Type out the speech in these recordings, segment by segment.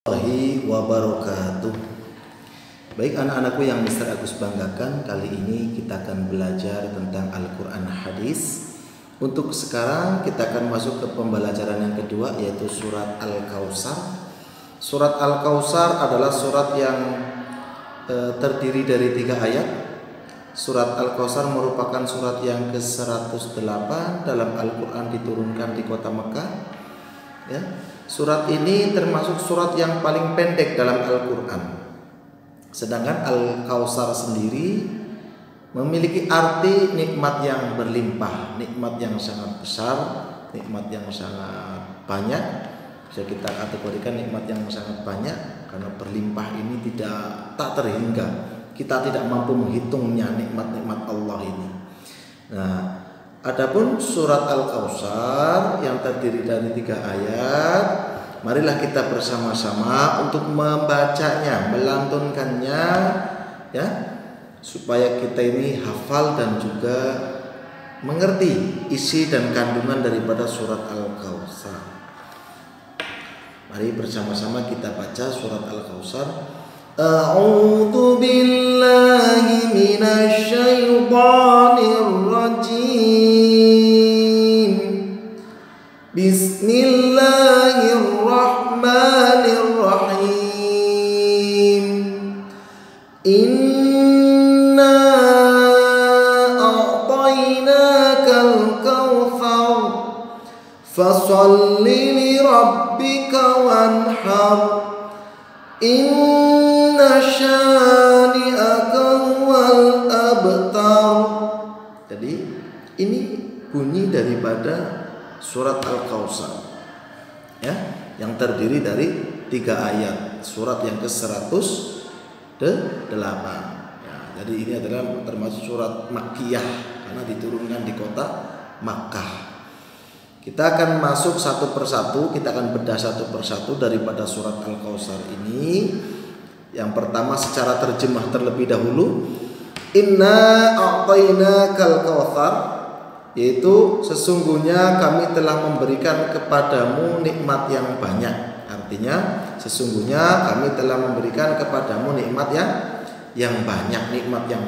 Warahmatullahi wabarakatuh. Baik anak-anakku yang Mister Agus banggakan, kali ini kita akan belajar tentang Al-Quran Hadis. Untuk sekarang kita akan masuk ke pembelajaran yang kedua, yaitu surat Al-Kautsar. Surat Al-Kautsar adalah surat yang terdiri dari 3 ayat. Surat Al-Kautsar merupakan surat yang ke-108 dalam Al-Quran, diturunkan di kota Mekah, ya. Surat ini termasuk surat yang paling pendek dalam Al-Quran. Sedangkan Al-Kautsar sendiri memiliki arti nikmat yang berlimpah, nikmat yang sangat besar, nikmat yang sangat banyak. Bisa kita kategorikan nikmat yang sangat banyak, karena berlimpah ini tak terhingga. Kita tidak mampu menghitungnya nikmat-nikmat Allah ini. Nah, adapun surat Al-Kautsar yang terdiri dari 3 ayat, marilah kita bersama-sama untuk membacanya, melantunkannya, ya, supaya kita ini hafal dan juga mengerti isi dan kandungan daripada surat Al-Kautsar. Mari bersama-sama kita baca surat Al-Kautsar. A'udzu billahi minasy syaithanir rajim. Bismillahirrahmanirrahim. Inna a'tainakal kautsar fasholli li rabbika wanhar. Inna syani'aka huwal abtar. Jadi ini bunyi daripada surat Al-Kautsar, ya, yang terdiri dari 3 ayat, surat yang ke-108. Ya, jadi ini adalah termasuk surat Makkiyah karena diturunkan di kota Makkah. Kita akan masuk satu persatu, kita akan bedah satu persatu daripada surat Al-Kautsar ini. Yang pertama secara terjemah terlebih dahulu. Inna a'tainakal kautsar, yaitu sesungguhnya kami telah memberikan kepadamu nikmat yang banyak. Artinya sesungguhnya kami telah memberikan kepadamu nikmat yang banyak, nikmat yang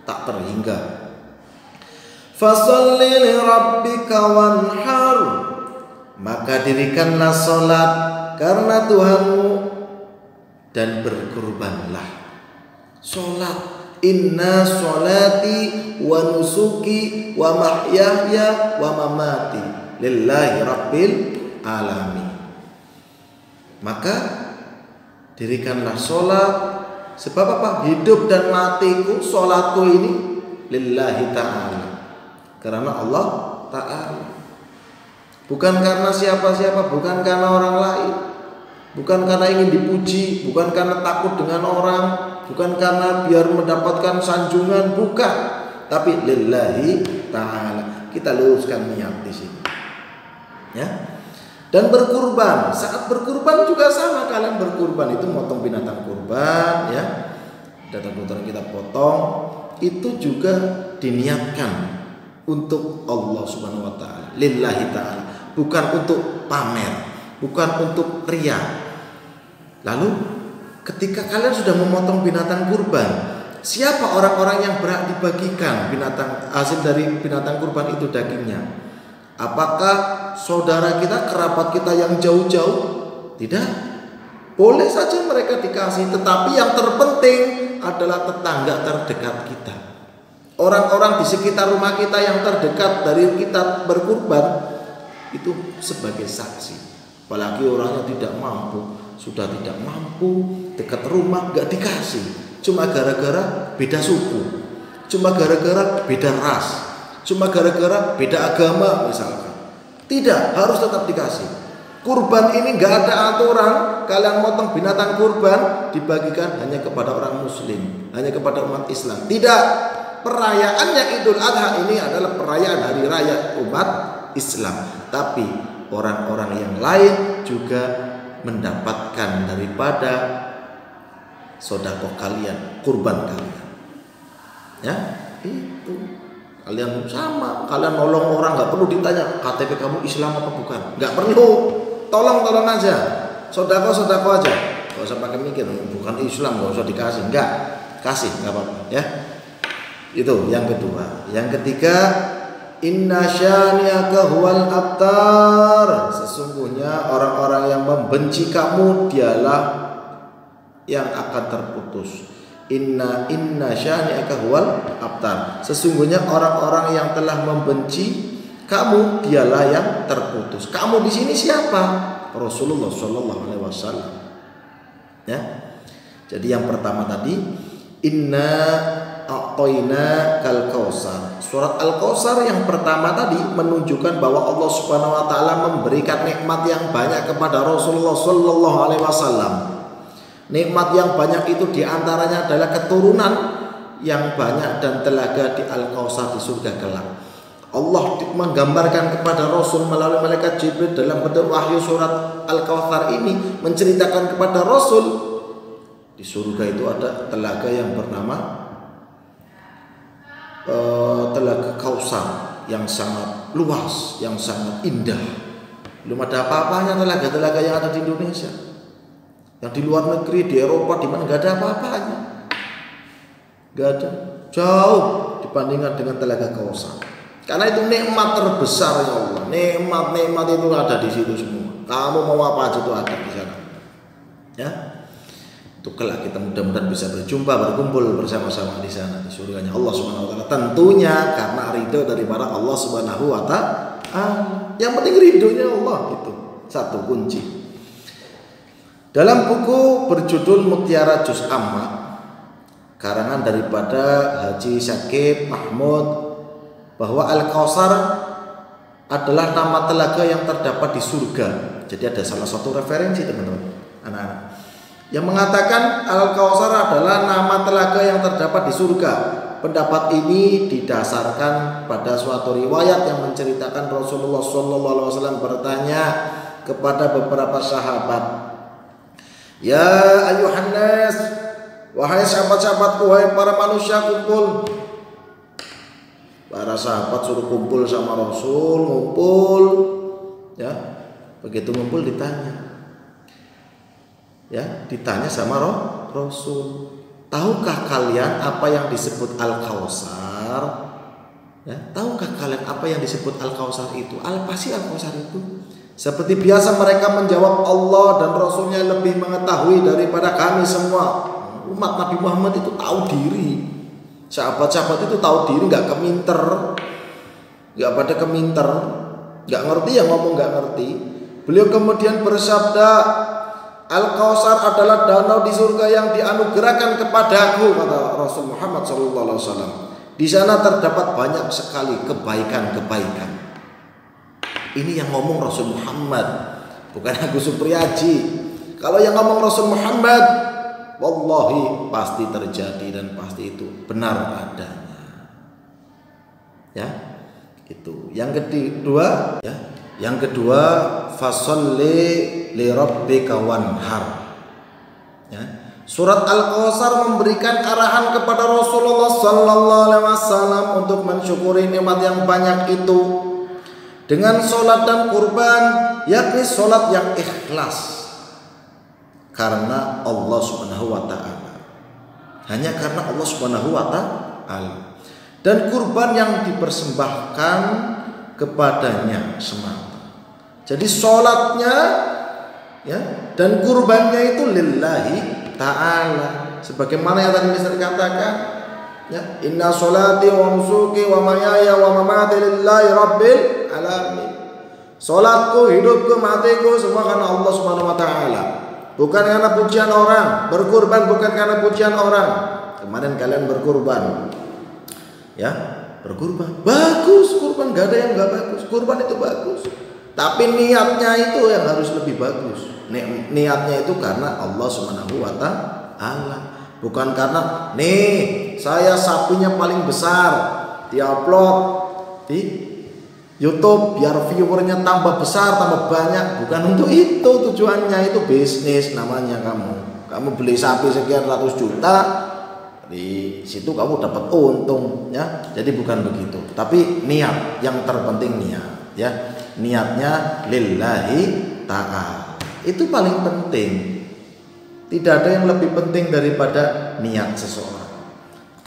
tak terhingga. Fasholli li rabbika wanhar, maka dirikanlah salat karena Tuhanmu dan berkurbanlah. Salat, inna sholati wa nusuki wa mahyaya wa mamati lillahi rabbil alamin. Maka dirikanlah salat, sebab apa? Hidup dan matiku, salatku ini lillahi ta'ala, karena Allah Ta'ala. Bukan karena siapa-siapa, bukan karena orang lain, bukan karena ingin dipuji, bukan karena takut dengan orang, bukan karena biar mendapatkan sanjungan, bukan, tapi lillahi ta'ala. Kita luruskan niat di sini, ya. Dan berkurban, saat berkurban juga sama, kalian berkurban itu motong binatang kurban, ya, binatang kita potong, itu juga diniatkan untuk Allah Subhanahu wa taala, lillahi taala, bukan untuk pamer, bukan untuk riya. Lalu ketika kalian sudah memotong binatang kurban, siapa orang-orang yang berhak dibagikan binatang, hasil dari binatang kurban itu dagingnya? Apakah saudara kita, kerabat kita yang jauh-jauh? Tidak. Boleh saja mereka dikasih, tetapi yang terpenting adalah tetangga terdekat kita. Orang-orang di sekitar rumah kita yang terdekat dari kita berkurban itu sebagai saksi. Apalagi orangnya tidak mampu, sudah tidak mampu, dekat rumah gak dikasih, cuma gara-gara beda suku, cuma gara-gara beda ras, cuma gara-gara beda agama misalkan. Tidak, harus tetap dikasih. Kurban ini gak ada aturan kalian motong binatang kurban dibagikan hanya kepada orang muslim, hanya kepada umat Islam. Tidak. Perayaannya Idul Adha ini adalah perayaan hari raya umat Islam, tapi orang-orang yang lain juga mendapatkan daripada sedekah kalian, kurban kalian, ya. Itu kalian sama, kalian nolong orang nggak perlu ditanya KTP kamu Islam apa bukan, nggak perlu, tolong aja. sodako aja, nggak usah pakai mikir, bukan Islam nggak usah dikasih, enggak, kasih nggak apa-apa ya. Itu yang kedua. Yang ketiga, inna syani'aka huwal abtar, sesungguhnya orang-orang yang membenci kamu dialah yang akan terputus. Inna syani'aka huwal abtar, sesungguhnya orang-orang yang telah membenci kamu dialah yang terputus. Kamu di sini siapa? Rasulullah Shallallahu Alaihi Wasallam. Ya. Jadi yang pertama tadi, inna a'toina kal kausar. Surat Al-Kausar yang pertama tadi menunjukkan bahwa Allah Subhanahu Wa Taala memberikan nikmat yang banyak kepada Rasulullah Shallallahu Alaihi Wasallam. Nikmat yang banyak itu diantaranya adalah keturunan yang banyak dan telaga di Al-Kausar di surga kelak. Allah menggambarkan kepada Rasul melalui malaikat Jibril dalam bentuk wahyu surat Al-Kautsar ini, menceritakan kepada Rasul di surga itu ada telaga yang bernama Telaga Kausar yang sangat luas, yang sangat indah. Belum ada apa-apanya telaga-telaga yang ada di Indonesia. Yang di luar negeri, di Eropa, di mana nggak ada apa-apanya, nggak ada, jauh dibandingkan dengan Telaga Kausar. Karena itu nikmat terbesar ya Allah. Nikmat itu ada di situ semua. Kamu mau apa aja itu ada di sana. Ya. Itu kelak kita mudah-mudahan bisa berkumpul bersama-sama di sana di surganya Allah Subhanahu Wa Taala. Tentunya karena ridho daripada Allah Subhanahu Wa Taala. Yang penting ridhonya Allah, itu satu kunci. Dalam buku berjudul Mutiara Juz Amma, karangan daripada Haji Syakib Mahmud, bahwa Al-Kausar adalah nama telaga yang terdapat di surga. Jadi ada salah satu referensi teman-teman, anak-anak, yang mengatakan Al-Kausar adalah nama telaga yang terdapat di surga. Pendapat ini didasarkan pada suatu riwayat yang menceritakan Rasulullah SAW bertanya kepada beberapa sahabat, ya ayuhan nas, wahai sahabat-sahabatku, wahai para manusia, kumpul. Para sahabat suruh kumpul sama Rasul, ngumpul, ya. Begitu ngumpul ditanya sama Rasul, tahukah kalian apa yang disebut Al-Kausar? Ya, tahukah kalian apa yang disebut Al-Kausar itu? Apa sih Al-Kausar itu? Seperti biasa mereka menjawab, Allah dan Rasulnya lebih mengetahui daripada kami semua. Umat Nabi Muhammad itu tahu diri. Sahabat-sahabat itu tahu diri, nggak keminter, nggak pada keminter, nggak ngerti yang ngomong nggak ngerti. Beliau kemudian bersabda, Al-Kausar adalah danau di surga yang dianugerahkan kepadaku, kata Rasul Muhammad SAW. Di sana terdapat banyak sekali kebaikan-kebaikan. Ini yang ngomong Rasul Muhammad, bukan Agus Supriyaji. Kalau yang ngomong Rasul Muhammad, wallahi pasti terjadi dan pasti itu benar adanya. Ya, itu. Yang kedua, ya. Yang kedua, fasholli li rabbika wanhar. Ya. Surat Al-Kausar memberikan arahan kepada Rasulullah sallallahu alaihi wasallam untuk mensyukuri nikmat yang banyak itu dengan salat dan kurban, yakni salat yang ikhlas. Karena Allah Subhanahu Wa Taala, hanya karena Allah Subhanahu Wa Taala, dan kurban yang dipersembahkan kepadanya semata. Jadi sholatnya, ya, dan kurbannya itu lillahi ta'ala, sebagaimana yang tadi Mister katakan, ya, inna sholati wa nusuki wa mayaya wa mamati lillahi rabbil alamin. Sholatku, hidupku, matiku semua karena Allah Subhanahu Wa Taala, bukan karena pujian orang. Berkurban bukan karena pujian orang. Kemarin kalian berkurban, ya, berkurban bagus, kurban gak ada yang gak bagus, kurban itu bagus, tapi niatnya itu yang harus lebih bagus. Niatnya itu karena Allah Subhanahu Wa Taala, bukan karena nih saya sapinya paling besar diupload di YouTube biar viewernya tambah besar, tambah banyak. Bukan untuk itu tujuannya, itu bisnis namanya. Kamu beli sapi sekian ratus juta, di situ kamu dapat untung, ya. Jadi bukan begitu. Tapi niat yang terpenting, niat, ya. Niatnya lillahi ta'ala, Itu paling penting. Tidak ada yang lebih penting daripada niat seseorang.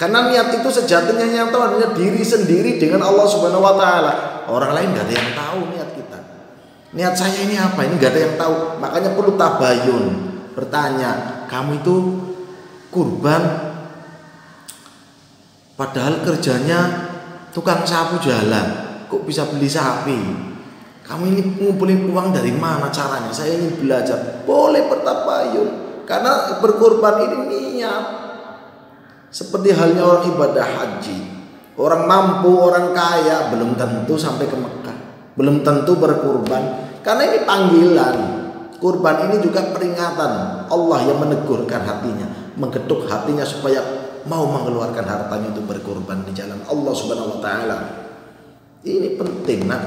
Karena niat itu sejatinya yang tahu hanya diri sendiri dengan Allah Subhanahu wa taala. Orang lain gak ada yang tahu niat kita. Niat saya ini apa? Ini gak ada yang tahu. Makanya perlu tabayun. Bertanya, kamu itu kurban padahal kerjanya tukang sapu jalan, kok bisa beli sapi? Kamu ini ngumpulin uang dari mana caranya? Saya ingin belajar. Boleh bertabayun. Karena berkurban ini niat. Seperti halnya orang ibadah haji. Orang mampu, orang kaya belum tentu sampai ke Mekah. Belum tentu berkurban. Karena ini panggilan. Kurban ini juga peringatan. Allah yang menegurkan hatinya, menggetuk hatinya supaya mau mengeluarkan hartanya untuk berkurban di jalan Allah Subhanahu wa taala. Ini penting, nak.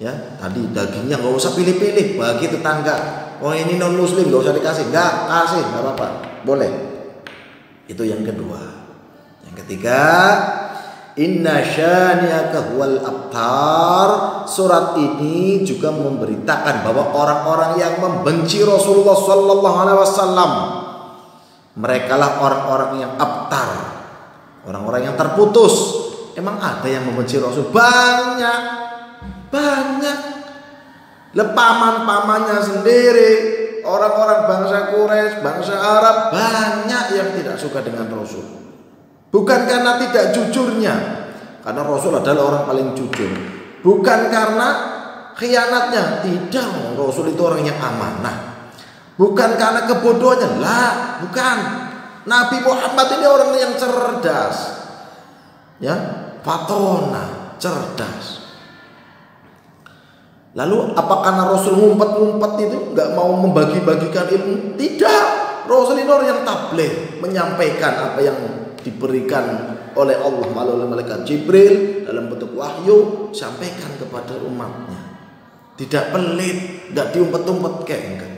Ya, tadi dagingnya nggak usah pilih-pilih bagi tetangga. Oh ini non muslim nggak usah dikasih, nggak kasih, nggak apa-apa, boleh. Itu yang kedua. Yang ketiga, inna syani'aka huwal abtar. Surat ini juga memberitakan bahwa orang-orang yang membenci Rasulullah Sallallahu Alaihi Wasallam, mereka lah orang-orang yang abtar, orang-orang yang terputus. Emang ada yang membenci Rasul? Banyak. Paman-pamannya sendiri, orang-orang bangsa Quraisy, bangsa Arab, banyak yang tidak suka dengan Rasul. Bukan karena tidak jujurnya, karena Rasul adalah orang paling jujur. Bukan karena khianatnya, tidak. Rasul itu orang yang amanah. Bukan karena kebodohannya, lah, bukan. Nabi Muhammad ini orang yang cerdas, ya, fatona, cerdas. Lalu apa karena Rasul ngumpet-ngumpet itu nggak mau membagi-bagikan ilmu? Tidak. Rasul ini orang yang tabligh, menyampaikan apa yang diberikan oleh Allah melalui malaikat Jibril dalam bentuk wahyu, sampaikan kepada umatnya. Tidak pelit, nggak diumpet-umpet kayak enggak.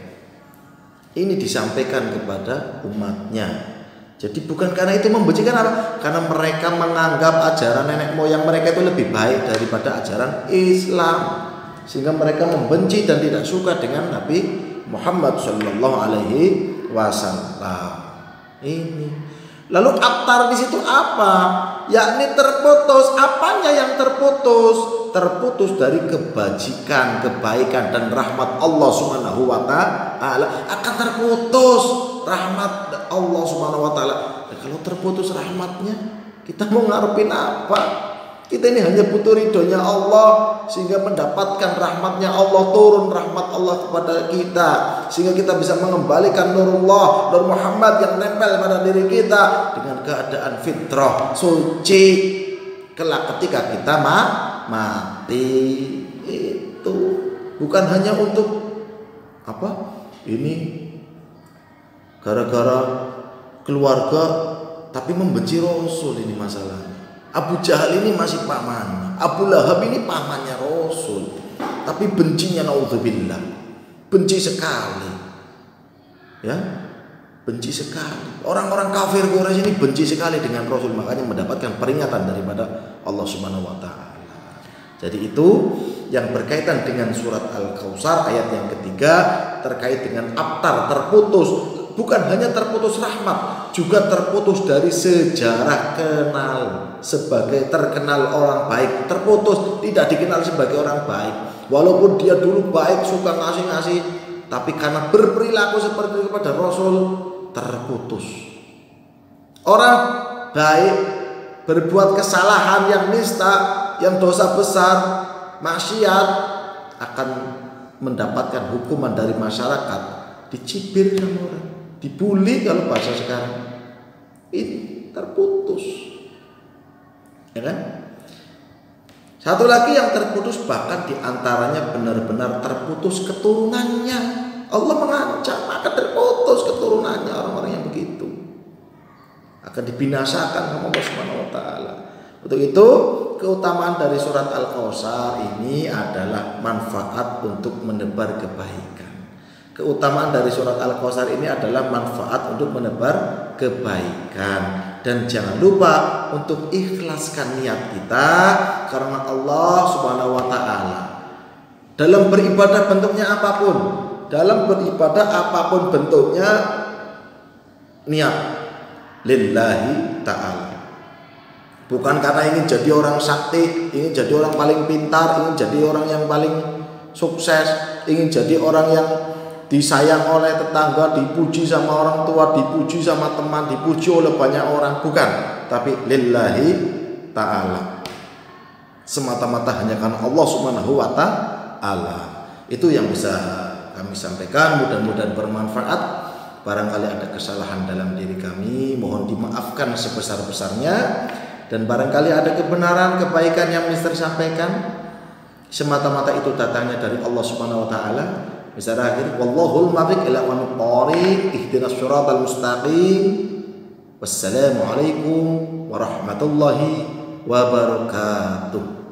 Ini disampaikan kepada umatnya. Jadi bukan karena itu membencikan apa? Karena mereka menganggap ajaran nenek moyang mereka itu lebih baik daripada ajaran Islam. Sehingga mereka membenci dan tidak suka dengan Nabi Muhammad Sallallahu Alaihi Wasallam. Ini. Lalu abtar di situ apa? Yakni terputus. Apanya yang terputus? Terputus dari kebajikan, kebaikan dan rahmat Allah Subhanahu wa taala. Akan terputus rahmat Allah Subhanahu wa taala. Kalau terputus rahmatnya, kita mau ngarepin apa? Kita ini hanya butuh ridhonya Allah, sehingga mendapatkan rahmatnya Allah, turun rahmat Allah kepada kita, sehingga kita bisa mengembalikan nurullah, Nur Muhammad yang nempel pada diri kita dengan keadaan fitrah suci kelak ketika kita mati. Itu bukan hanya untuk apa? Ini gara-gara keluarga tapi membenci Rasul, ini masalahnya. Abu Jahal ini masih pamannya, Abu Lahab ini pamannya Rasul, tapi bencinya naudzubillah, benci sekali, ya, benci sekali. Orang-orang kafir Quraisy ini benci sekali dengan Rasul, makanya mendapatkan peringatan daripada Allah Subhanahu wa taala. Jadi itu yang berkaitan dengan surat Al-Kautsar ayat yang ketiga terkait dengan abtar, terputus. Bukan hanya terputus rahmat, juga terputus dari sejarah kenal sebagai terkenal orang baik. Terputus, tidak dikenal sebagai orang baik. Walaupun dia dulu baik, suka ngasih-ngasih, tapi karena berperilaku seperti itu kepada Rasul, terputus. Orang baik berbuat kesalahan yang nista, yang dosa besar, maksiat, akan mendapatkan hukuman dari masyarakat, dicibir sama orang, dibully kalau bahasa sekarang. Ini terputus, ya kan? Satu lagi yang terputus, bahkan diantaranya benar-benar terputus keturunannya. Allah mengancam akan terputus keturunannya orang-orang yang begitu, akan dibinasakan sama Allah Subhanahu wa taala. Untuk itu keutamaan dari surat Al-Kautsar ini adalah manfaat untuk menebar kebaikan. Keutamaan dari surat Al-Kautsar ini adalah manfaat untuk menebar kebaikan. Dan jangan lupa untuk ikhlaskan niat kita karena Allah Subhanahu wa taala. Dalam beribadah bentuknya apapun, dalam beribadah apapun bentuknya, niat lillahi ta'ala. Bukan karena ingin jadi orang sakti, ingin jadi orang paling pintar, ingin jadi orang yang paling sukses, ingin jadi orang yang disayang oleh tetangga, dipuji sama orang tua, dipuji sama teman, dipuji oleh banyak orang. Bukan, tapi lillahi ta'ala, semata-mata hanya karena Allah Subhanahu wa ta'ala. Itu yang bisa kami sampaikan, mudah-mudahan bermanfaat. Barangkali ada kesalahan dalam diri kami, mohon dimaafkan sebesar-besarnya. Dan barangkali ada kebenaran, kebaikan yang Mister sampaikan, semata-mata itu datangnya dari Allah Subhanahu wa ta'ala. Bisa akhir, wallahul muwaffiq ila aqwamit thoriq, ihdinas siratal mustaqim. Wassalamualaikum warahmatullahi wabarakatuh.